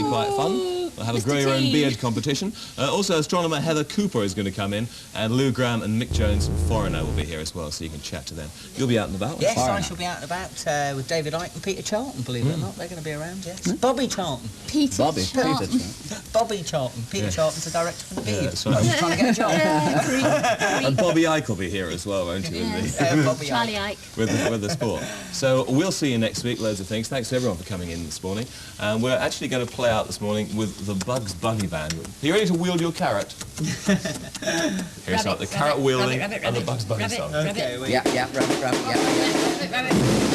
quite fun. We'll have a grow your own beard competition. Also, astronomer Heather Cooper is going to come in, and Lou Graham and Mick Jones from Foreigner will be here as well, so you can chat to them. You'll be out and about. Yes, I shall be out and about with David Icke and Peter Charlton, believe it or not. They're going to be around, yes. Bobby Charlton. Bobby Charlton. Bobby Charlton. Peter Charlton's the director for The Beard. That's right. He's trying to get a job. And Bobby Icke will be here as well, won't he? Charlie Icke. With the sport. So we'll see you next week. Loads of things. Thanks to everyone for coming in this morning. And we're actually going to play out this morning with the Bugs Bunny Band. Are you ready to wield your carrot? Here's the carrot wielding and the Bugs Bunny song. Okay, yeah, rabbit, yeah. Rabbit.